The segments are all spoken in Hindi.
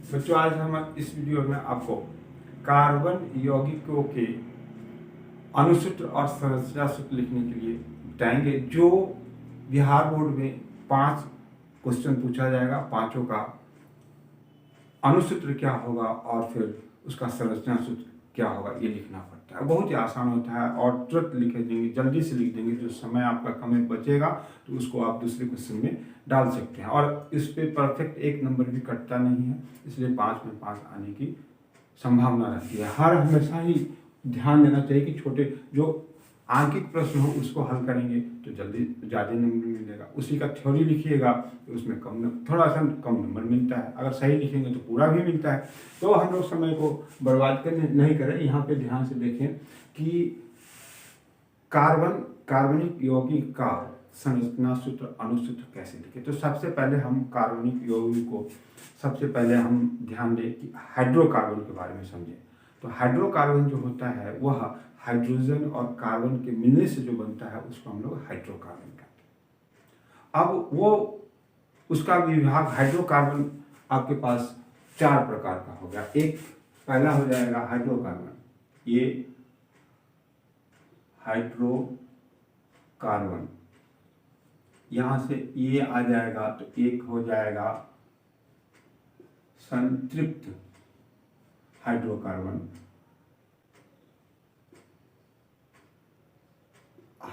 बच्चों, आज हम इस वीडियो में आपको कार्बन यौगिकों के अणुसूत्र और संरचना सूत्र लिखने के लिए बताएंगे। जो बिहार बोर्ड में 5 क्वेश्चन पूछा जाएगा, पांचों का अणुसूत्र क्या होगा और फिर उसका संरचना सूत्र क्या होगा, ये लिखना पड़ता है। बहुत ही आसान होता है और तुरंत लिख देंगे, जल्दी से लिख देंगे। जो समय आपका कम बचेगा तो उसको आप दूसरे क्वेश्चन में डाल सकते हैं। और इस पे परफेक्ट 1 नंबर भी कटता नहीं है, इसलिए 5 में 5 आने की संभावना रहती है। हर हमेशा ही ध्यान देना चाहिए कि छोटे जो आंकिक प्रश्न हो उसको हल करेंगे तो जल्दी ज़्यादा नंबर मिलेगा। उसी का थ्योरी लिखिएगा तो उसमें थोड़ा सा कम नंबर मिलता है। अगर सही लिखेंगे तो पूरा भी मिलता है। तो हम लोग समय को बर्बाद करने नहीं करें। यहाँ पे ध्यान से देखें कि कार्बनिक यौगिक का संरचना सूत्र अणुसूत्र कैसे लिखें। तो सबसे पहले हम कार्बनिक यौगिक को सबसे पहले हम ध्यान दें कि हाइड्रोकार्बन के बारे में समझें। तो हाइड्रोकार्बन जो होता है वह हाइड्रोजन और कार्बन के मिलने से जो बनता है उसको हम लोग हाइड्रोकार्बन कहते हैं। अब वो उसका विभाग हाइड्रोकार्बन आपके पास 4 प्रकार का हो गया। एक पहला हो जाएगा हाइड्रोकार्बन, ये हाइड्रोकार्बन, यहां से ये आ जाएगा तो एक हो जाएगा संतृप्त हाइड्रोकार्बन,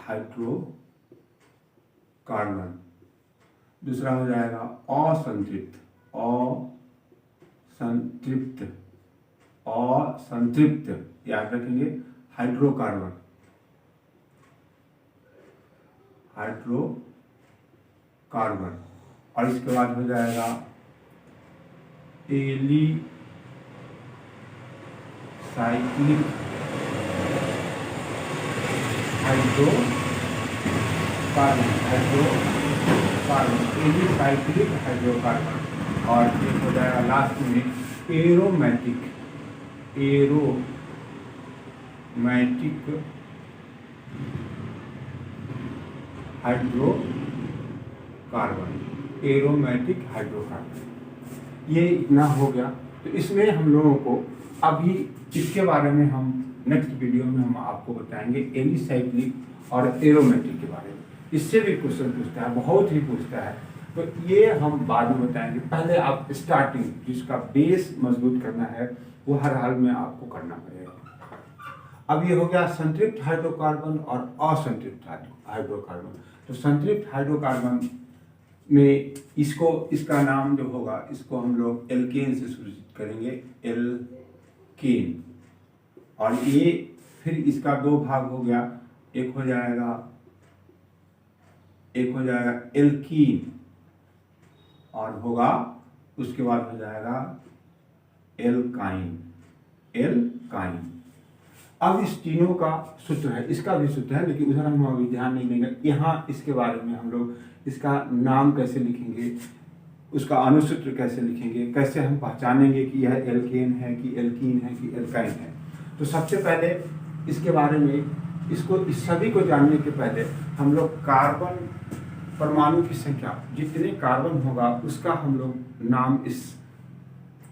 हाइड्रोकार्बन। दूसरा हो जाएगा असंतृप्त याद रखेंगे, हाइड्रोकार्बन, और इसके बाद हो जाएगा एलिसाइक्लिक हाइड्रोकार्बन, और एक हो जाएगा लास्ट में एरोमेटिक हाइड्रोकार्बन। ये इतना हो गया। तो इसमें हम लोगों को अभी इसके बारे में हम नेक्स्ट वीडियो में हम आपको बताएंगे एलिसाइक्लिक और एरोमेटिक के बारे में। इससे भी क्वेश्चन पूछता है, बहुत ही पूछता है, तो ये हम बाद में बताएंगे। पहले आप स्टार्टिंग जिसका बेस मजबूत करना है वो हर हाल में आपको करना पड़ेगा। अब ये हो गया संतृप्त हाइड्रोकार्बन और असंतृप्त हाइड्रोकार्बन। तो संतृप्त हाइड्रोकार्बन में इसका नाम जो होगा इसको हम लोग एल्केन से सूचित करेंगे, एल्केन। और ये फिर इसका 2 भाग हो गया, एक हो जाएगा एल्कीन, और होगा उसके बाद हो जाएगा एल्काइन। अब इस तीनों का सूत्र है, इसका भी सूत्र है, लेकिन उधर हम अभी ध्यान नहीं देंगे। यहाँ इसके बारे में हम लोग इसका नाम कैसे लिखेंगे, उसका अणुसूत्र कैसे लिखेंगे, कैसे हम पहचानेंगे कि यह एल्केन है कि एल्कीन है कि एल्काइन है। तो सबसे पहले इसके बारे में इस सभी को जानने के पहले हम लोग कार्बन परमाणु की संख्या, जितने कार्बन होगा उसका हम लोग नाम इस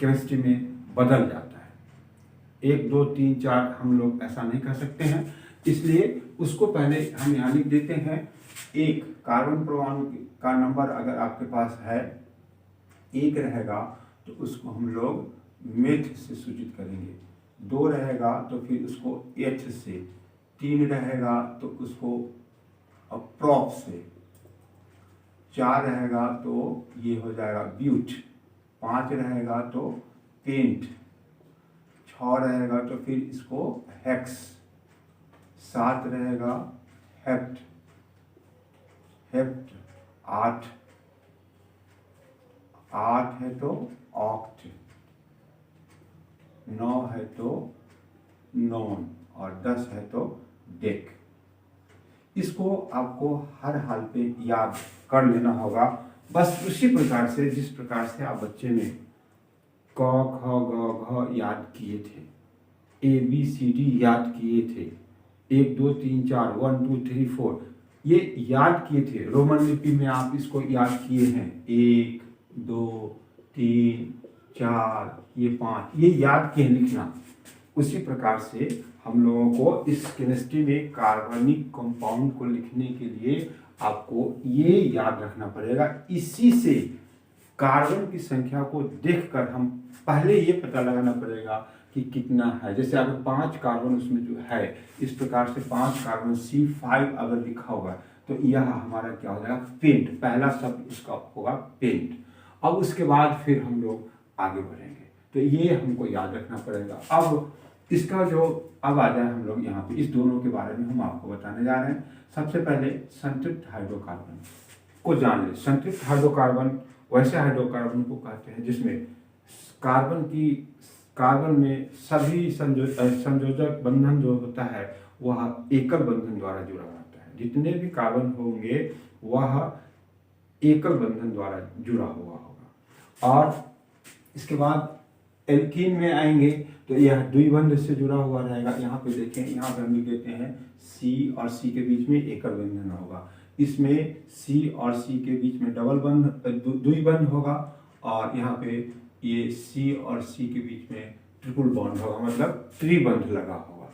केमिस्ट्री में बदल जाता है। 1 2 3 4 हम लोग ऐसा नहीं कर सकते हैं, इसलिए उसको पहले हम यहाँ लिख देते हैं। 1 कार्बन परमाणु का नंबर अगर आपके पास है 1 रहेगा तो उसको हम लोग मेथ से सूचित करेंगे। 2 रहेगा तो फिर उसको एच से, 3 रहेगा तो उसको प्रॉप से, 4 रहेगा तो ये हो जाएगा ब्यूट, 5 रहेगा तो पेंट, 6 रहेगा तो फिर इसको हेक्स, 7 रहेगा हेप्ट, 8 है तो ऑक्ट, 9 है तो नॉन, और 10 है तो डेक। इसको आपको हर हाल पे याद कर लेना होगा, बस उसी प्रकार से जिस प्रकार से आप बच्चे में क ख ग घ याद किए थे, ABCD याद किए थे, 1 2 3 4 1 2 3 4 ये याद किए थे। रोमन लिपि में आप इसको याद किए हैं, 1 2 3 4, ये 5, ये याद के लिखना। उसी प्रकार से हम लोगों को इस केमिस्ट्री में कार्बनिक कंपाउंड को लिखने के लिए आपको ये याद रखना पड़ेगा। इसी से कार्बन की संख्या को देखकर हम पहले ये पता लगाना पड़ेगा कि कितना है। जैसे अगर 5 कार्बन उसमें जो है, इस प्रकार से 5 कार्बन C5 अगर लिखा होगा तो यह हमारा क्या हो जाएगा, पेंट। पहला शब्द उसका होगा पेंट। अब उसके बाद फिर हम लोग आगे बढ़ेंगे, तो ये हमको याद रखना पड़ेगा। अब इसका जो अब आ जाए हम लोग यहाँ पे इस दोनों के बारे में हम आपको बताने जा रहे हैं। सबसे पहले संतृप्त हाइड्रोकार्बन को जान ले। संतृप्त हाइड्रोकार्बन वैसे हाइड्रोकार्बन को कहते हैं जिसमें कार्बन में सभी संयोजक बंधन जो होता है वह एकल बंधन द्वारा जुड़ा रहता है। जितने भी कार्बन होंगे वह एकल बंधन द्वारा जुड़ा हुआ होगा। और इसके बाद एल्कीन में आएंगे तो यह द्विबंध से जुड़ा हुआ रहेगा। यहाँ पे देखें, यहाँ पे हम लिख देते हैं C और C के बीच में एकल बंधन होगा। इसमें C और C के बीच में डबल बंध द्विबंध होगा, और यहाँ पे ये C और C के बीच में ट्रिपल बॉन्ड होगा, मतलब त्रिबंध लगा होगा।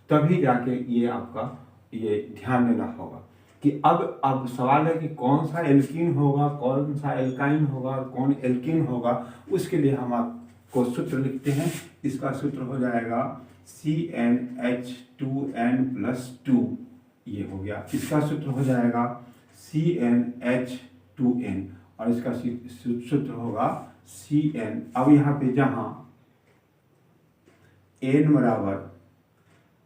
तभी जाके ये आपका ये ध्यान देना होगा कि अब सवाल है कि कौन सा एल्कीन होगा, कौन सा एल्काइन होगा, कौन एल्कीन होगा। उसके लिए हम आपको सूत्र लिखते हैं। इसका सूत्र हो जाएगा CnH2n+2, ये हो गया। इसका सूत्र हो जाएगा CnH2n, और इसका सूत्र होगा Cn। अब यहाँ पे जहाँ n बराबर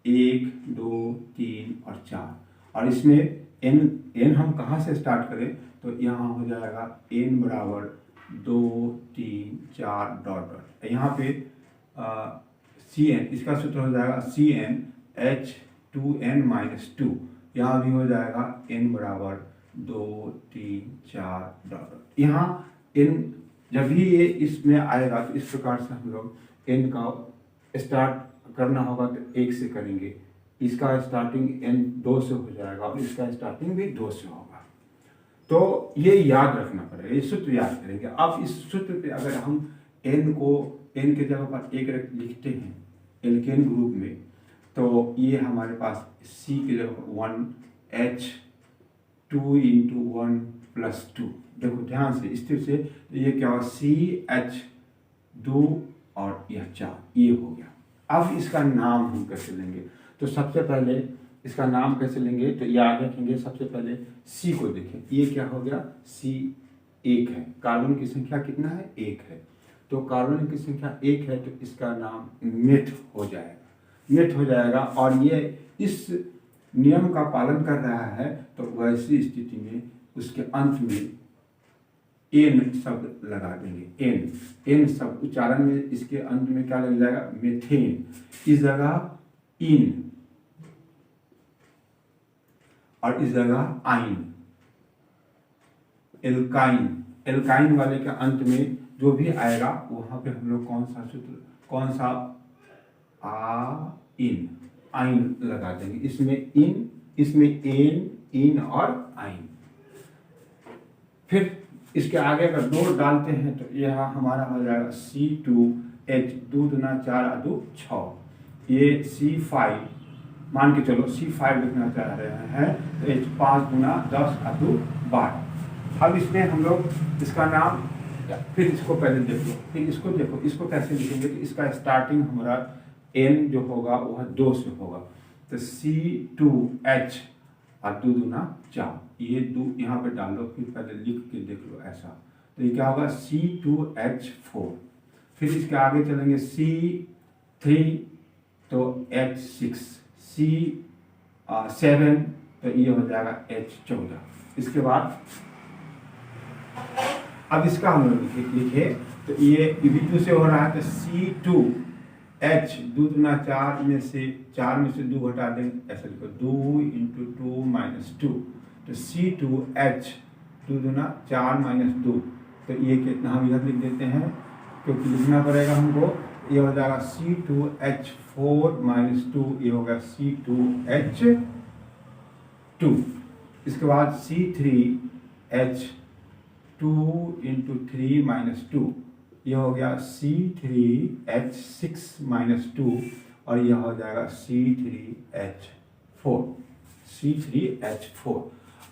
1, 2, 3 और 4, और इसमें n हम कहाँ से स्टार्ट करें तो यहाँ हो जाएगा n बराबर 2, 3, 4 डॉट डॉट। यहाँ पे Cn, इसका सूत्र हो जाएगा CnH2n-2। यहाँ भी हो जाएगा n बराबर 2, 3, 4 डॉट डॉट। यहाँ n जब भी ये इसमें आएगा तो इस प्रकार से हम लोग n का स्टार्ट करना होगा तो 1 से करेंगे। इसका स्टार्टिंग n 2 से हो जाएगा और इसका स्टार्टिंग भी 2 से होगा। तो ये याद रखना पड़ेगा, ये सूत्र याद करेंगे। अब इस सूत्र पे अगर हम n के जगह पर 1 लिखते हैं एल्केन ग्रुप में, तो ये हमारे पास C की जगह पर 1 H2 × 1+2। देखो ध्यान से, इस तरह से ये क्या होगा, CH2 और यह 4, ये हो गया। अब इसका नाम हम कैसे लेंगे, तो सबसे पहले इसका नाम कैसे लेंगे तो याद रखेंगे। सबसे पहले C को देखें, ये क्या हो गया, C 1 है। कार्बन की संख्या कितना है, 1 है। तो कार्बन की संख्या 1 है तो इसका नाम मेथ हो जाएगा। और ये इस नियम का पालन कर रहा है तो वैसी स्थिति में उसके अंत में n शब्द लगा देंगे। n शब्द उच्चारण में इसके अंत में क्या लग जाएगा, मेथेन। इस जगह इन और इस जगह आइन। एल्काइन वाले के अंत में जो भी आएगा वहां पे हम लोग कौन सा आइन लगा देंगे। इसमें इसमें इन और आइन। फिर इसके आगे अगर 2 डालते हैं तो यह हमारा हो जाएगा C2H, 2 दूना 4 2 6। ये C5 मान के चलो C5 लिखना चाह रहे हैं तो H 5 दूना 10 2 12। अब इसमें हम लोग इसका नाम, फिर इसको पहले देख लो, फिर इसको देखो, इसको कैसे लिखेंगे तो इसका स्टार्टिंग हमारा n जो होगा वह 2 से होगा। तो C2H और 2 दूना 4, ये 2 यहाँ पे डाल लो, फिर पहले लिख के देख लो ऐसा। तो ये क्या होगा, C2H4। फिर इसके आगे चलेंगे C3 तो H6, C7 तो ये हो जाएगा H14। इसके बाद अब इसका हम लोग लिखे तो ये V2 से हो रहा है तो C2H 2 दूना 4 में से 2 घटा देंगे, ऐसा लिखो 2 × 2 - 2। तो C2H 2 दूना 4 - 2, तो ये कितना हम इधर लिख देते हैं क्योंकि लिखना पड़ेगा हमको। ये हो जाएगा C2H4 - 2, ये होगा C2H2। इसके बाद C3H 2 × 3 - 2, यह हो गया C3H6-2 और यह हो जाएगा C3H4।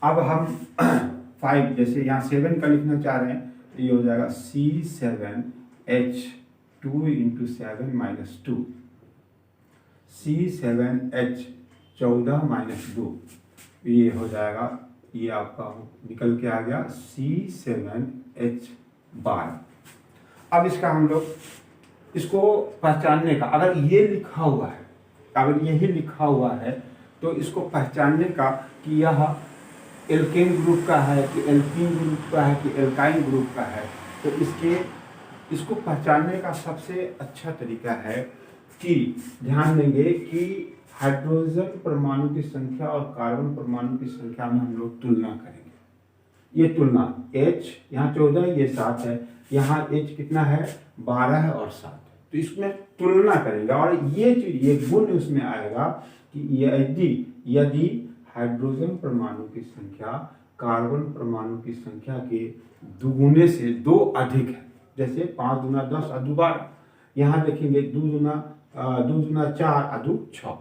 अब हम 5 जैसे यहाँ 7 का लिखना चाह रहे हैं तो ये हो जाएगा C7H2 इंटू 7-2, C7H14-2, ये हो जाएगा, ये आपका निकल के आ गया C7H12। अब इसका हम लोग इसको पहचानने का, अगर ये लिखा हुआ है, अगर यही लिखा हुआ है तो इसको पहचानने का कि यह एल्केन ग्रुप का है कि एल्कीन ग्रुप का है कि एल्काइन ग्रुप का है, तो इसको पहचानने का सबसे अच्छा तरीका है कि ध्यान देंगे कि हाइड्रोजन परमाणु की संख्या और कार्बन परमाणु की संख्या में हम लोग तुलना करेंगे। ये तुलना H यहाँ 14 ये 7 है, यहाँ H कितना है 12 है और 7 है, तो इसमें तुलना करेंगे और ये चीज ये गुण उसमें आएगा कि यदि हाइड्रोजन परमाणु की संख्या कार्बन परमाणु की संख्या के दुगुने से 2 अधिक है, जैसे 5 दूना 10 और 2 12, यहाँ देखेंगे 2 दूना 4 और 2 6,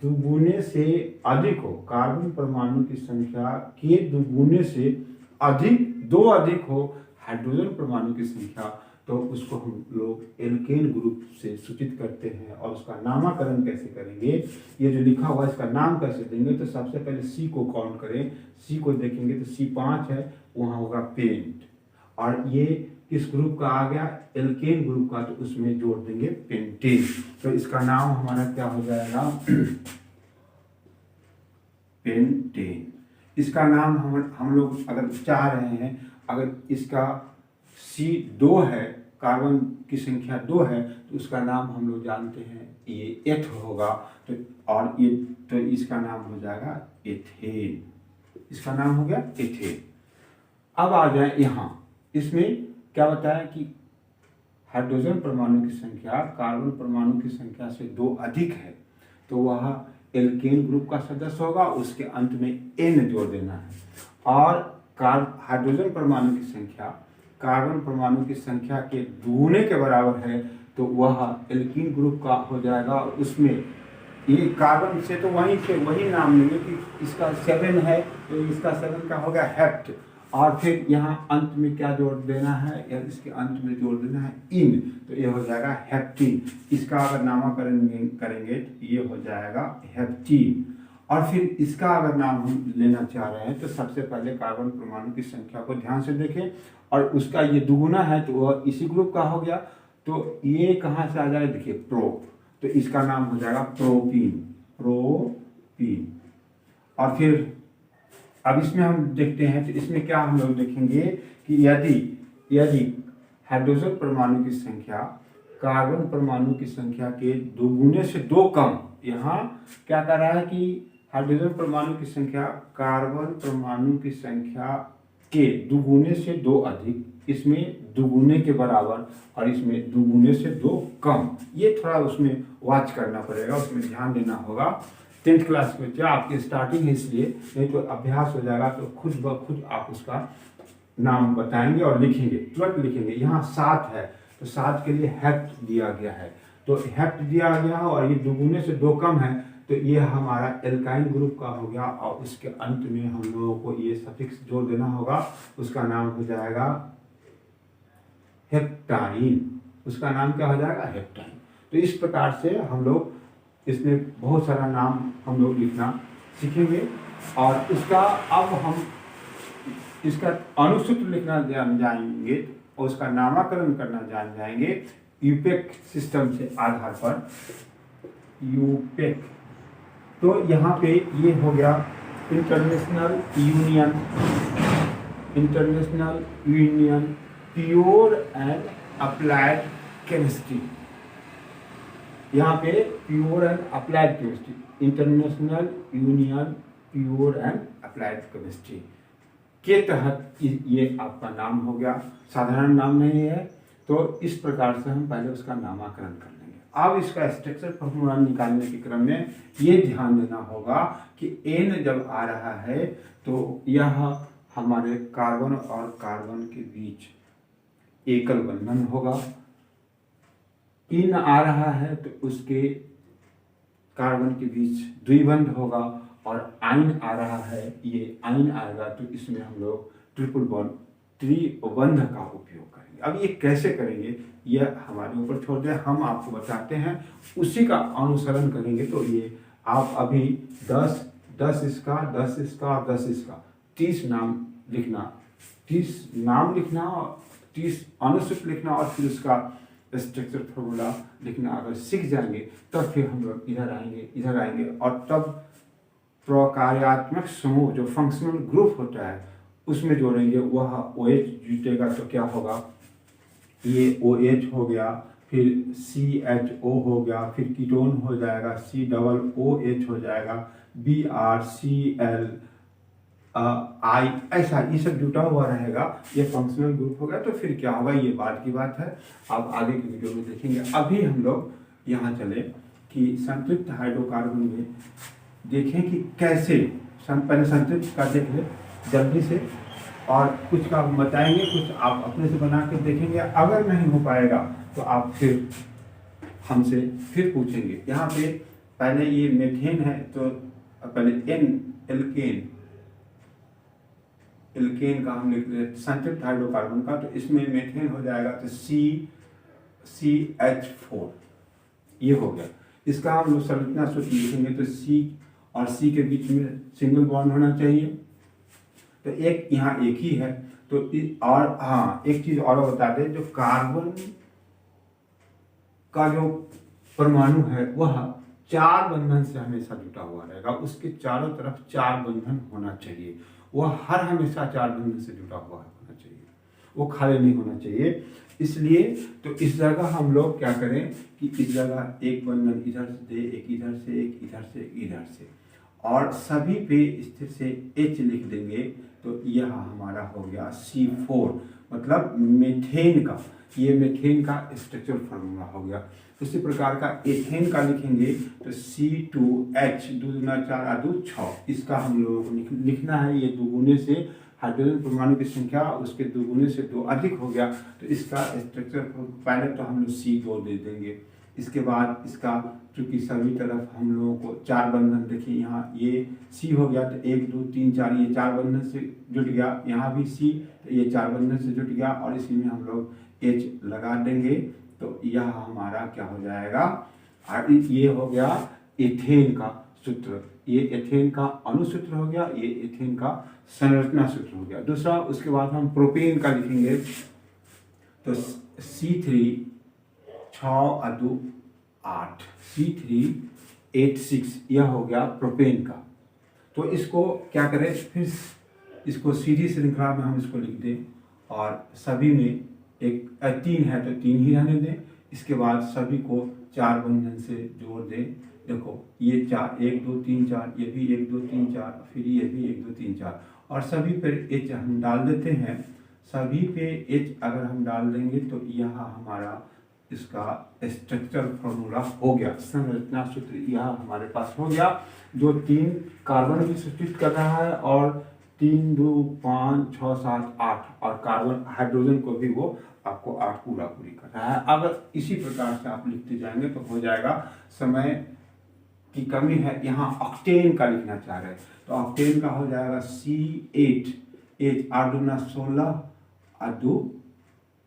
दुगुने से अधिक हो, कार्बन परमाणु की संख्या के दुगुने से अधिक 2 अधिक हो हाइड्रोजन परमाणु की संख्या, तो उसको हम लोग एल्केन ग्रुप से सूचित करते हैं। और उसका नामकरण कैसे करेंगे, ये जो लिखा हुआ है इसका नाम कैसे देंगे, तो सबसे पहले C को काउंट करें, C को देखेंगे तो C5 है, वहाँ होगा पेंट, और ये किस ग्रुप का आ गया एल्केन ग्रुप का, तो उसमें जोड़ देंगे पेंटेन, तो इसका नाम हमारा क्या हो जाएगा पेंटेन। इसका नाम हम लोग अगर चाह रहे हैं, अगर इसका C2 है, कार्बन की संख्या 2 है, तो उसका नाम हम लोग जानते हैं ये एथ होगा, तो और ये तो इसका नाम हो जाएगा एथेन, इसका नाम हो गया एथेन। अब आ जाए यहाँ, इसमें क्या बताया कि हाइड्रोजन परमाणु की संख्या कार्बन परमाणु की संख्या से 2 अधिक है, तो वह एल्केन ग्रुप का सदस्य होगा, उसके अंत में N जोड़ देना है, और हाइड्रोजन परमाणु की संख्या कार्बन परमाणु की संख्या के दुगुने के बराबर है, तो वह एल्कीन ग्रुप का हो जाएगा। उसमें ये कार्बन से तो वही नाम लेंगे कि इसका 7 है, तो इसका 7 का हो गया हेप्ट, और फिर यहाँ अंत में क्या जोड़ देना है, या इसके अंत में जोड़ देना है इन, तो ये हो जाएगा हेप्टीन। इसका अगर नामकरण करेंगे तो ये हो जाएगा हेप्टीन। और फिर इसका अगर नाम हम लेना चाह रहे हैं तो सबसे पहले कार्बन परमाणु की संख्या को ध्यान से देखें, और उसका ये दुगुना है तो वह इसी ग्रुप का हो गया, तो ये कहाँ से आ जाएगा, देखिए प्रो, तो इसका नाम हो जाएगा प्रोपीन। और फिर अब इसमें हम देखते हैं, तो इसमें क्या हम लोग देखेंगे कि यदि हाइड्रोजन परमाणु की संख्या कार्बन परमाणु की संख्या के दुगुने से 2 कम, यहाँ क्या कर रहा है कि हाइड्रोजन परमाणु की संख्या कार्बन परमाणु की संख्या के दुगुने से 2 अधिक, इसमें दुगुने के बराबर और इसमें दुगुने से 2 कम, ये थोड़ा उसमें वॉच करना पड़ेगा, उसमें ध्यान देना होगा। 10th क्लास के बच्चे आपकी स्टार्टिंग है, इसलिए नहीं तो अभ्यास हो जाएगा तो खुद ब खुद आप उसका नाम बताएंगे और लिखेंगे, तुरंत लिखेंगे। यहाँ 7 है तो 7 के लिए हेप्ट दिया गया है, तो हेप्ट दिया गया और ये दुगुने से 2 कम है, तो ये हमारा एल्काइन ग्रुप का हो गया, और उसके अंत में हम लोगों को ये सफिक्स जोड़ देना होगा, उसका नाम हो जाएगा हेप्टाइन, उसका नाम क्या हो जाएगा हेप्टाइन। तो इस प्रकार से हम लोग इसमें बहुत सारा नाम हम लोग लिखना सीखेंगे, और उसका अब हम इसका अनुसूत्र लिखना जान जाएंगे और उसका नामकरण करना जान जाएंगे यूपेक सिस्टम से आधार पर, यूपेक। तो यहाँ पे ये हो गया international union pure and applied chemistry, यहाँ पे pure and applied chemistry, international union pure and applied chemistry के तहत ये आपका नाम हो गया, साधारण नाम नहीं है, तो इस प्रकार से हम पहले उसका नामकरण कर लेंगे। अब इसका स्ट्रक्चर फॉर्मूला निकालने के क्रम में ये ध्यान देना होगा कि N जब आ रहा है तो यह हमारे कार्बन और कार्बन के बीच एकल बंधन होगा। इन आ रहा है तो उसके कार्बन के बीच द्विबंध होगा, और आइन आ रहा है, ये आइन आएगा तो इसमें हम लोग ट्रिपल बॉन्ड त्रिबंध का उपयोग करेंगे। अब ये कैसे करेंगे यह हमारे ऊपर छोड़ दें, हम आपको बताते हैं, उसी का अनुसरण करेंगे। तो ये आप अभी 10 इसका, 10 इसका और 10 इसका 30 नाम लिखना, 30 नाम लिखना और 30 अनुसूत्र लिखना, और फिर उसका स्ट्रक्चर फॉर्मूला लिखना अगर सीख जाएंगे तब फिर हम लोग इधर आएंगे और तब प्रकार्यात्मक समूह जो फंक्शनल ग्रुप होता है उसमें जोड़ेंगे, वह OH जुटेगा तो क्या होगा, ये OH हो गया, फिर CHO हो गया, फिर कीटोन हो जाएगा, COOH हो जाएगा, BrCl I, ऐसा ये सब जुटा हुआ रहेगा, ये फंक्शनल ग्रुप होगा। तो फिर क्या होगा ये बाद की बात है, आप आगे की वीडियो में देखेंगे। अभी हम लोग यहाँ चले कि संतृप्त हाइड्रोकार्बन में देखें कि कैसे, पहले संतृप्त का देख ले जल्दी से, और कुछ का बताएंगे, कुछ आप अपने से बना के देखेंगे। अगर नहीं हो पाएगा तो आप फिर हमसे फिर पूछेंगे। यहाँ पे पहले ये मेथेन है तो पहले एल्केन का हम लिख रहे हैं संतृप्त हाइड्रोकार्बन का, तो इसमें मेथेन हो जाएगा तो CH4 ये हो गया। इसका हम लोग संरचना सूत्र लिखेंगे तो C और C के बीच में सिंगल बॉन्ड होना चाहिए, तो एक यहाँ एक ही है। तो और हाँ एक चीज और बता दें, जो कार्बन का जो परमाणु है वह 4 बंधन से हमेशा जुटा हुआ रहेगा, उसके चारों तरफ 4 बंधन होना चाहिए, वह हर हमेशा 4 बंधन से जुटा हुआ होना चाहिए, वो खाली नहीं होना चाहिए। इसलिए तो इस जगह हम लोग क्या करें कि इस जगह एक बंधन इधर से दे, एक इधर से, एक इधर से, एक इधर से, और सभी पे स्थिर से H लिख देंगे तो यह हमारा हो गया C4, मतलब मेथेन का, ये मेथेन का स्ट्रक्चर फार्मूला हो गया। उसी प्रकार का एथेन का लिखेंगे तो C2H 2 दूना 4 2 6, इसका हम लोगों को लिखना है। ये दुगुने से हाइड्रोजन परमाणु की संख्या उसके दुगुने से 2 अधिक हो गया, तो इसका स्ट्रक्चर पहले तो हम लोग C2 दे देंगे। इसके बाद इसका चूंकि सभी तरफ हम लोगों को 4 बंधन, देखिए यहाँ ये C हो गया तो 1 2 3 4 ये 4 बंधन से जुट गया, यहाँ भी C तो ये 4 बंधन से जुट गया, और इसी में हम लोग H लगा देंगे तो यह हमारा क्या हो जाएगा, ये हो गया एथेन का सूत्र, ये एथेन का अनुसूत्र हो गया, ये एथेन का संरचना सूत्र हो गया। दूसरा उसके बाद हम प्रोपेन का लिखेंगे तो C3 6 2 8 C3H6 यह हो गया प्रोपेन का। तो इसको क्या करें, फिर इसको सीधी श्रृंखला में हम इसको लिख दें, और सभी में 3 है तो 3 ही रहने दें। इसके बाद सभी को 4 बंधन से जोड़ दें। देखो ये 4 1 2 3 4, ये भी 1 2 3 4, फिर ये भी 1 2 3 4, और सभी पर H हम डाल देते हैं। सभी पे H अगर हम डाल देंगे तो यह हमारा इसका स्ट्रक्चर फॉर्मूला हो गया, संरचना सूत्र यह हमारे पास हो गया, जो 3 कार्बन भी सृष्टित कर रहा है, और 3 2 5 6 7 8, और कार्बन हाइड्रोजन को भी वो आपको 8 पूरा पूरी कर रहा है। अगर इसी प्रकार से आप लिखते जाएंगे तो हो जाएगा। समय की कमी है, यहाँ ऑक्टेन का लिखना चाह रहे हैं तो ऑक्टेन का हो जाएगा C8 8 दूना 16 और 2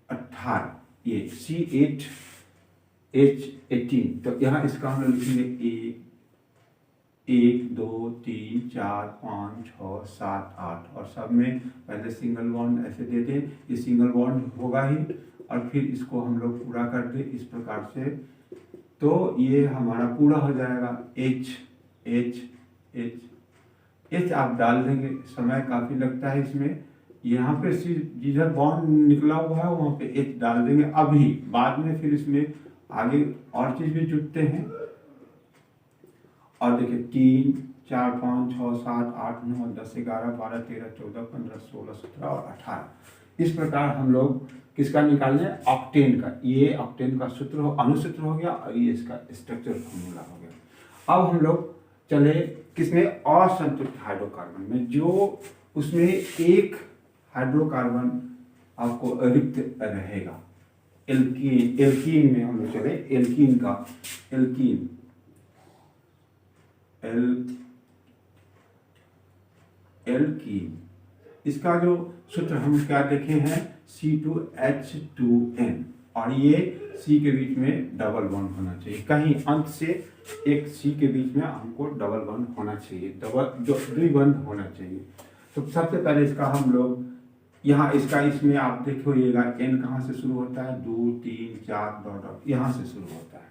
18, ये C8H18। तो यहाँ इसका हम लिखेंगे 1 2 3 4 5 6 7 8, और सब में पहले सिंगल बॉन्ड ऐसे दे दें, ये सिंगल बॉन्ड होगा ही, और फिर इसको हम लोग पूरा कर दें इस प्रकार से, तो ये हमारा पूरा हो जाएगा। H H H H आप डाल देंगे, समय काफ़ी लगता है इसमें, यहाँ पे जिधर बॉन्ड निकला हुआ है वहाँ पे H डाल देंगे अभी, बाद में फिर इसमें आगे और चीज़ भी जुटते हैं। और देखिए 3 4 5 6 7 8 9 10 11 12 13 14 15 16 17 और 18, इस प्रकार हम लोग किसका निकाल लें, ऑक्टेन का। ये ऑक्टेन का सूत्र हो, अनुसूत्र हो गया, और ये इसका स्ट्रक्चर फॉर्मूला हो गया। अब हम लोग चले किसमें, असंतृप्त हाइड्रोकार्बन में, जो उसमें एक हाइड्रोकार्बन आपको रिक्त रहेगा। एल्कीन में हम लोग चले, एल्कीन का, एल्कीन एल्कीन इसका जो सूत्र हम क्या देखे हैं, C2H2N, और ये C के बीच में डबल बॉन्ड होना चाहिए, कहीं अंत से एक C के बीच में हमको डबल बॉन्ड होना चाहिए, डबल जो द्विबंध होना चाहिए। तो सबसे पहले इसका हम लोग यहाँ इसका इसमें आप देखिएगा N कहाँ से शुरू होता है, 2 3 4 डॉट यहाँ से शुरू होता है।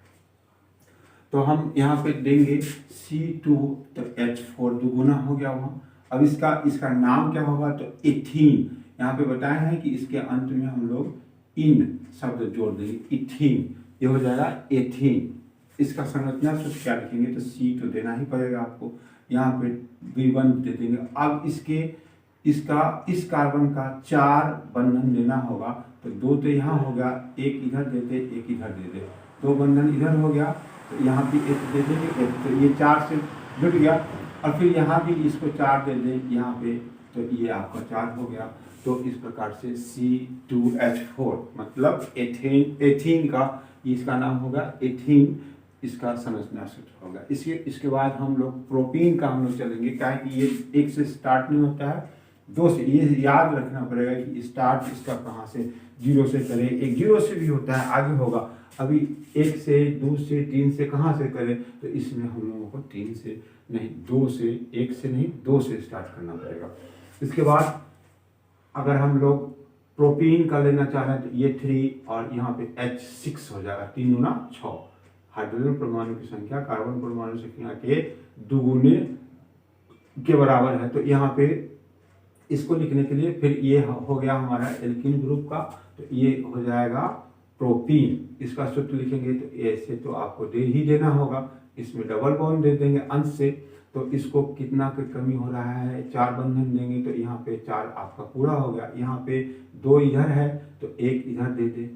तो हम यहाँ पे देंगे C2, तो H4 दुगुना हो गया वहाँ। अब इसका नाम क्या होगा, तो एथीन। यहाँ पे बताया है कि इसके अंत में हम लोग इन शब्द जोड़ देंगे, इथीन, ये हो जाएगा एथीन। इसका संरचना सूत्र क्या लिखेंगे, तो C तो देना ही पड़ेगा आपको, यहाँ पे द्विबंध दे देंगे। अब इस कार्बन का 4 बंधन देना होगा, तो 2 तो यहाँ हो गया, एक इधर दे दे, एक इधर दे दे, 2 बंधन इधर हो गया, तो यहाँ भी एक दे देंगे, तो ये 4 से जुड़ गया, और फिर यहाँ भी इसको 4 दे दें यहाँ पे, तो ये आपका 4 हो गया। तो इस प्रकार से C2H4 मतलब एथीन का, इसका नाम होगा एथीन, इसका संरचना सूत्र होगा। इसके बाद हम लोग प्रोपीन का हम लोग चलेंगे, क्या है कि ये 1 से स्टार्ट नहीं होता है, 2 से, ये याद रखना पड़ेगा कि स्टार्ट इसका कहाँ से, 0 से करें, एक 0 से भी होता है, आगे होगा। अभी 1 से, 2 से, 3 से कहाँ से करें, तो इसमें हम लोगों को 3 से नहीं, 2 से, 1 से नहीं, 2 से स्टार्ट करना पड़ेगा। इसके बाद अगर हम लोग प्रोपीन का लेना चाह रहे हैं, तो ये 3 और यहाँ पे H6 हो जाएगा, 3 गुना 6। हाइड्रोजन परमाणु की संख्या कार्बन परमाणु संख्या के दुगुने के बराबर है। तो यहाँ पे इसको लिखने के लिए फिर ये हो गया हमारा एल्कीन ग्रुप का, तो ये हो जाएगा प्रोपीन। इसका सूत्र लिखेंगे तो ऐसे तो आपको दे ही देना होगा, इसमें डबल बॉन्ड दे देंगे अंश से, तो इसको कितना की कमी हो रहा है, 4 बंधन देंगे, तो यहाँ पे 4 आपका पूरा हो गया। यहाँ पे 2 इधर है, तो 1 इधर दे दे,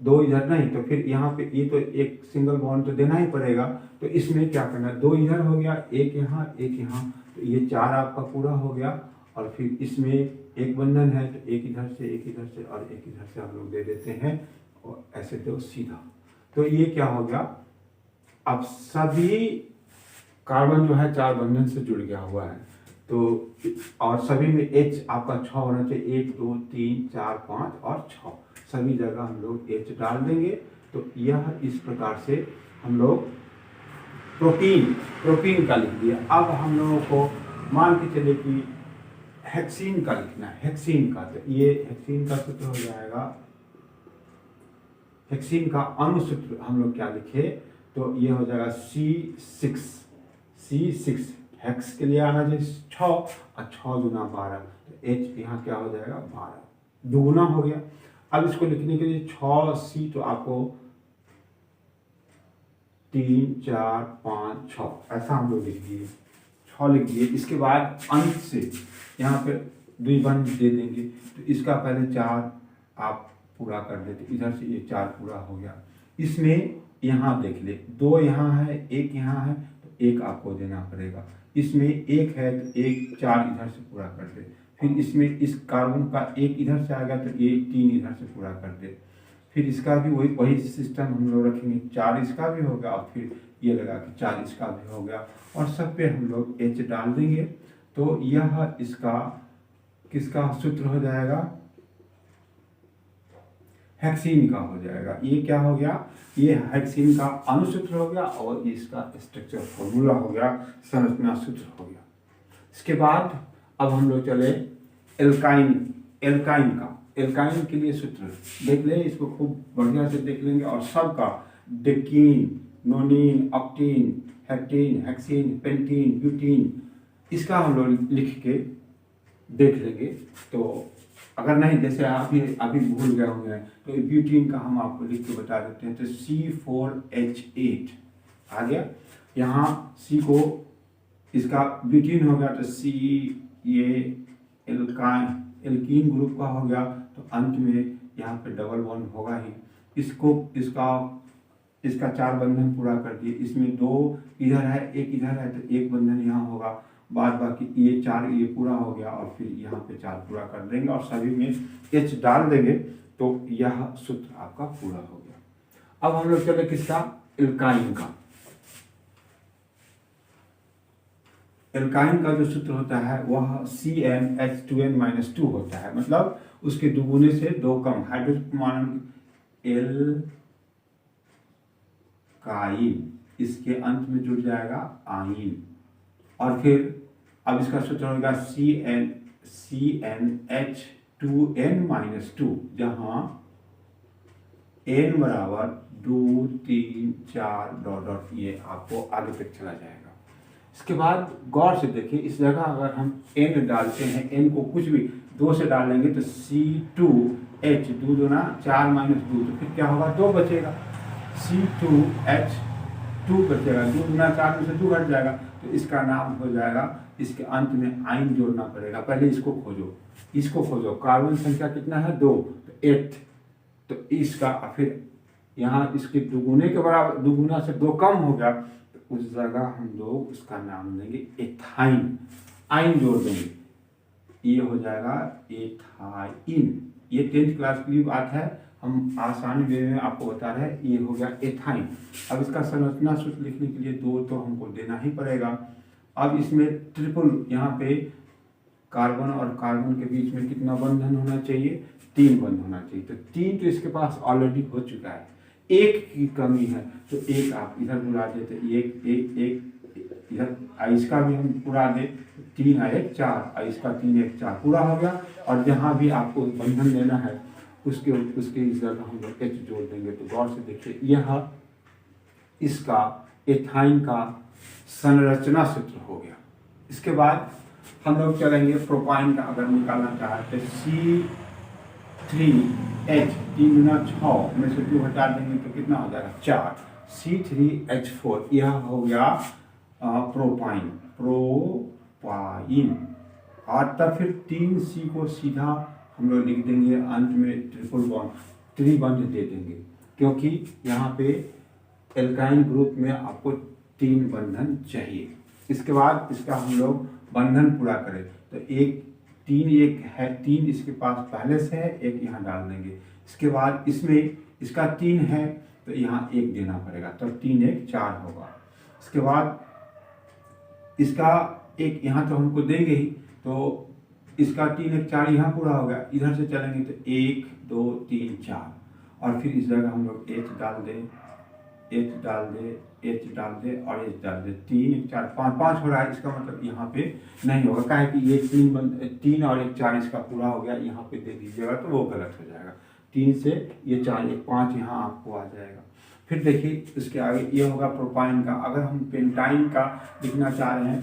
2 इधर नहीं, तो फिर यहाँ पे ये तो एक सिंगल बॉन्ड तो देना ही पड़ेगा, तो इसमें क्या करना, 2 इधर हो गया, 1 यहाँ, 1 यहाँ, तो ये 4 आपका पूरा हो गया। और फिर इसमें एक बंधन है, तो 1 इधर से, 1 इधर से और 1 इधर से हम लोग दे देते हैं, और ऐसे तो सीधा। तो ये क्या हो गया, अब सभी कार्बन जो है 4 बंधन से जुड़ गया हुआ है, तो और सभी में H आपका 6 होना चाहिए, 1 2 3 4 5 और 6, सभी जगह हम लोग H डाल देंगे। तो यह इस प्रकार से हम लोग प्रोपीन का लिख दिया। अब हम लोगों को मान के चले कि हेक्सीन का लिखना है, हेक्सीन का, तो ये हेक्सीन का सूत्र हो जाएगा, हेक्सीन का अनुसूत्र हम लोग क्या लिखे, तो ये हो जाएगा C6 हेक्स के लिए आना चाहिए 6 और 6 गुना 12, तो H यहाँ क्या हो जाएगा 12, दुगुना हो गया। अब इसको लिखने के लिए 6C, तो आपको 3 4 5 6 ऐसा हम लोग लिख दिए, 6 लिख दिए। इसके बाद अंत से यहाँ पे द्विबंध दे देंगे, तो इसका पहले 4 आप पूरा कर देते, इधर से ये 4 पूरा हो गया। इसमें यहाँ देख ले, 2 यहाँ है, 1 यहाँ है, तो 1 आपको देना पड़ेगा। इसमें 1 है, तो 1 4 इधर से पूरा कर दे। फिर इसमें इस कार्बन का 1 इधर से आ गया, तो ये 3 इधर से पूरा कर दे। फिर इसका भी वही सिस्टम हम लोग रखेंगे, 4 इसका भी हो गया, और फिर ये लगा कि 4 इसका भी हो गया, और सब पे हम लोग H डाल देंगे। तो यह इसका किसका सूत्र हो जाएगा, हेक्सीन का हो जाएगा। ये क्या हो गया, ये हेक्सीन का अनुसूत्र हो गया, और इसका स्ट्रक्चर फॉर्मूला हो गया, संरचना सूत्र हो गया। इसके बाद अब हम लोग चले एल्काइन का। एल्काइन के लिए सूत्र देख ले, इसको खूब बढ़िया से देख लेंगे, और सबका डेकीन, नोनीन, ऑक्टीन, हेक्टीन, हेक्सीन, पेंटीन, ब्यूटीन, इसका हम लोग लिख के देख लेंगे। तो अगर नहीं, जैसे आप ये अभी भूल गए होंगे, तो ब्यूटीन का हम आपको लिख के बता देते हैं। तो C4H8 आ गया, यहाँ C को इसका ब्यूटीन हो गया, तो C ये एल्कीन ग्रुप का हो गया, तो अंत में यहाँ पे डबल बॉन्ड होगा ही। इसका 4 बंधन पूरा कर दिए, इसमें 2 इधर है, 1 इधर है, तो 1 बंधन यहाँ होगा, बाद बाकी ये 4 ये पूरा हो गया और फिर यहाँ पे 4 पूरा कर देंगे और सभी में H डाल देंगे तो यह सूत्र आपका पूरा हो गया। अब हम लोग चले किसका, एल्काइन का। एल्काइन का जो सूत्र होता है वह CnH2n-2 होता है, मतलब उसके दुगुने से 2 कम हाइड्रोजन परमाणु एल्काइन, इसके अंत में जुड़ जाएगा आइन और फिर अब इसका सूत्र होगा CnH2n-2, जहां n बराबर 2 3 4 डॉट ये आपको आगे तक चला जाएगा। इसके बाद गौर से देखिए, इस जगह अगर हम n डालते हैं, n को कुछ भी 2 से डालेंगे तो C2H 2 दूना 4 माइनस 2, तो फिर क्या होगा, 2 बचेगा। C2H2 बचेगा, 2 दूना 4 में से 2 घट जाएगा, तो इसका नाम हो जाएगा, इसके अंत में आइन जोड़ना पड़ेगा। पहले इसको खोजो, कार्बन संख्या कितना है, 2, तो 8, तो इसका फिर यहाँ इसके दुगुने के बराबर, दुगुना से 2 कम हो गया, तो उस जगह हम लोग उसका नाम देंगे एथाइन, आइन जोड़ देंगे, ये हो जाएगा एथाइन। ये 10th क्लास की भी बात है, हम आसानी वे में आपको बता रहे हैं, ये हो गया एथाइन। अब इसका संरचना सूत्र लिखने के लिए 2 तो हमको देना ही पड़ेगा। अब इसमें ट्रिपल, यहाँ पे कार्बन और कार्बन के बीच में कितना बंधन होना चाहिए, 3 बंधन होना चाहिए, तो 3 तो इसके पास ऑलरेडी हो चुका है, 1 की कमी है, तो 1 आप इधर बुला देते, एक इधर, इसका भी हम पूरा दे, 3 और 1 4, इसका 3 1 4 पूरा हो गया। और जहाँ भी आपको बंधन देना है उसके इस जगह हम लोग H जोड़ देंगे। तो गौर से देखिए, यह इसका एथाइन का संरचना सूत्र हो गया। इसके बाद हम लोग चलेंगे प्रोपाइन का, अगर निकालना चाहते C3H 3 गुना 6 में से 2 हटा देंगे तो कितना हो जाएगा, 4, C3H4, यह हो गया प्रोपाइन। और तब फिर 3C को सीधा हम लोग लिख देंगे, अंत में ट्रिपल बॉन्ड, त्रिबंध दे देंगे, क्योंकि यहाँ पे एल्काइन ग्रुप में आपको 3 बंधन चाहिए। इसके बाद इसका हम लोग बंधन पूरा करें तो 1 है, 3 इसके पास पहले से है, 1 यहाँ डाल देंगे। इसके बाद इसमें इसका 3 है तो यहाँ 1 देना पड़ेगा, तो 3 1 4 होगा। इसके बाद इसका 1 यहाँ तो हमको देंगे ही, तो इसका 3 1 4 यहाँ पूरा हो गया। इधर से चलेंगे तो 1 2 3 4 और फिर इस जगह हम लोग H डाल दें, H डाल दे और H डाल दे, 3 1 4 5 हो रहा है। इसका मतलब यहाँ पे नहीं होगा, क्या है कि ये 3 और 1 4 इसका पूरा हो गया, यहाँ पे दे दीजिएगा तो वो गलत हो जाएगा। 3 से ये 4 1 5 यहाँ आपको आ जाएगा। फिर देखिए इसके आगे ये होगा प्रोपाइन का। अगर हम पेंटाइन का लिखना चाह रहे हैं,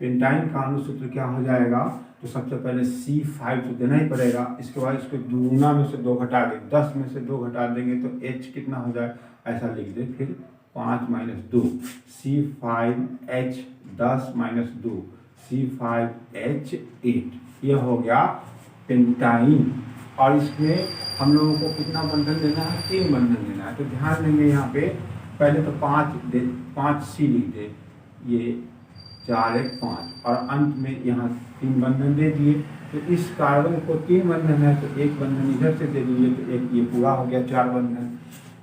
पेंटाइन का अनुसूत्र क्या हो जाएगा, तो सबसे पहले C5 तो देना ही पड़ेगा। इसके बाद इसको दुगुना में से 2 घटा देंगे, 10 में से 2 घटा देंगे तो H कितना हो जाए, ऐसा लिख दे, फिर 5 माइनस 2, C5H 10 माइनस 2, C5H8, यह हो गया पेंटाइन। और इसमें हम लोगों को कितना बंधन देना है, 3 बंधन देना है। तो ध्यान देंगे यहाँ पे पहले तो 5 C लिख दे, ये 4 1 5 और अंत में यहाँ 3 बंधन दे दिए। तो इस कार्बन को 3 बंधन है तो 1 बंधन इधर से दे दीजिए, तो 1 ये पूरा हो गया, 4 बंधन।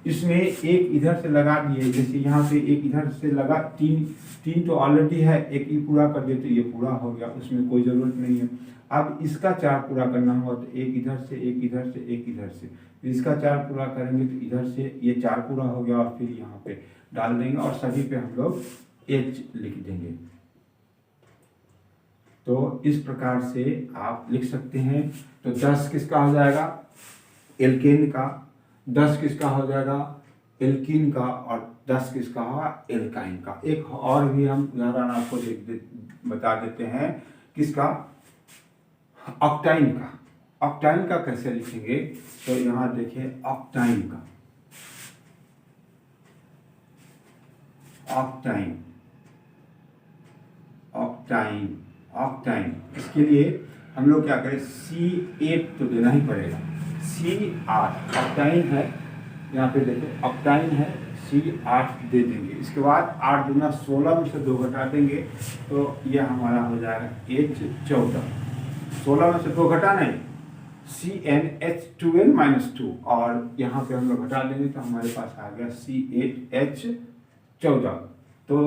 इसमें 1 इधर से लगा दिए, जैसे यहाँ पे 1 इधर से लगा, 3 तो ऑलरेडी है, 1 ही पूरा कर दिए तो ये पूरा हो गया, उसमें कोई ज़रूरत नहीं है। अब इसका 4 पूरा करना होगा तो 1 इधर से 1 इधर से 1 इधर से, इसका 4 पूरा करेंगे तो इधर से ये 4 पूरा हो गया और फिर यहाँ पे डाल देंगे और सभी पे हम लोग H लिख देंगे। तो इस प्रकार से आप लिख सकते हैं। तो 10 किसका हो जाएगा, एल्केन का, 10 किसका हो जाएगा, एल्कीन का, और 10 किसका होगा, एल्काइन का। एक और भी हम उदाहरण आपको बता देते हैं, किसका, ऑक्टाइन का। ऑक्टाइन का कैसे लिखेंगे, तो यहाँ देखिए ऑक्टाइन का, ऑक्टाइन, इसके लिए हम लोग क्या करें, C8 तो देना ही पड़ेगा, C8 ऑक्टाइन है, यहाँ पे देखो ऑक्टाइन है, C8 दे देंगे। इसके बाद 8 दूना 16 में से 2 घटा देंगे तो यह हमारा हो जाएगा H14। 16 में से 2 घटा नहीं, CnH2n-2 और यहाँ पे हम लोग घटा देंगे तो हमारे पास आ गया C8H14। तो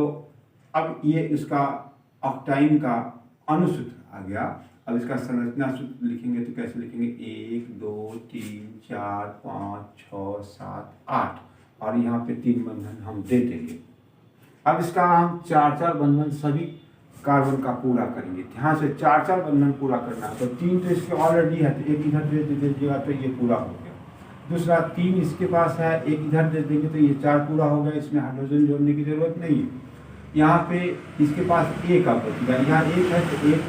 अब ये इसका ऑक्टाइन का अनुसूत्र आ गया। अब इसका संरचना सूत्र लिखेंगे तो कैसे लिखेंगे, 1 2 3 4 5 6 7 8 और यहाँ पे 3 बंधन हम दे देंगे। अब इसका हम 4 बंधन सभी कार्बन का पूरा करेंगे। ध्यान से 4 बंधन पूरा करना है। तो 3 तो इसके ऑलरेडी है तो एक इधर दे दीजिएगा तो ये पूरा हो गया। दूसरा 3 इसके पास है, एक इधर दे देंगे तो ये 4 पूरा हो गया। इसमें हाइड्रोजन जोड़ने की जरूरत नहीं है। यहाँ पे इसके पास एक अब बचेगा, यहाँ एक है तो एक,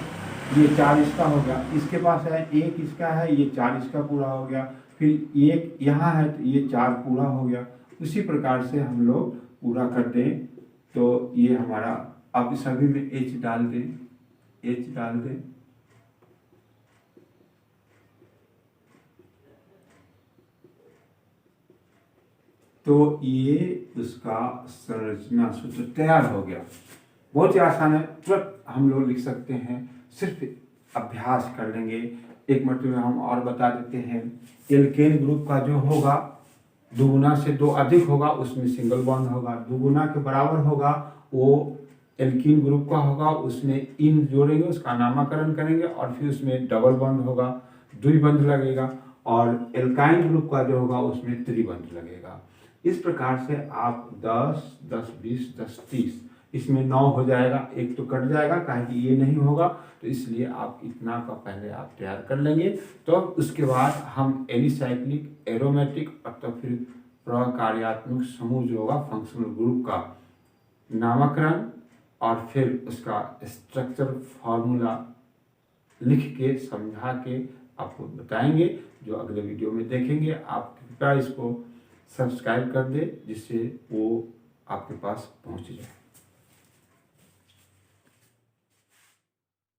ये 4 इसका हो गया। इसके पास है एक इसका है, ये 4 इसका पूरा हो गया। फिर एक यहाँ है तो ये 4 पूरा हो गया। उसी प्रकार से हम लोग पूरा कर दें तो ये हमारा, अब सभी में H डाल दें, H डाल दें। तो ये उसका संरचना सूत्र तैयार हो गया। बहुत ही आसान है, तुरंत हम लोग लिख सकते हैं, सिर्फ अभ्यास कर लेंगे। एक मरतबे हम और बता देते हैं, एल्केन ग्रुप का जो होगा 2 गुना से 2 अधिक होगा उसमें सिंगल बॉन्ड होगा, 2 गुना के बराबर होगा वो एल्कीन ग्रुप का होगा, उसमें इन जोड़ेंगे, उसका नामकरण करेंगे और फिर उसमें डबल बॉन्ड होगा, द्विबंध लगेगा। और एल्काइन ग्रुप का जो होगा उसमें त्रिबंध लगेगा। इस प्रकार से आप 10 10 20 10 30 इसमें 9 हो जाएगा, एक तो कट जाएगा काहे कि ये नहीं होगा, तो इसलिए आप इतना का पहले आप तैयार कर लेंगे। तो अब उसके बाद हम एलिसाइक्लिक, एरोमेटिक और तो फिर प्रकार्यात्मक समूह जो होगा फंक्शनल ग्रुप का नामकरण और फिर उसका स्ट्रक्चर फॉर्मूला लिख के समझा के आपको बताएंगे, जो अगले वीडियो में देखेंगे। आप कृपया इसको सब्सक्राइब कर दे जिससे वो आपके पास पहुंच जाए।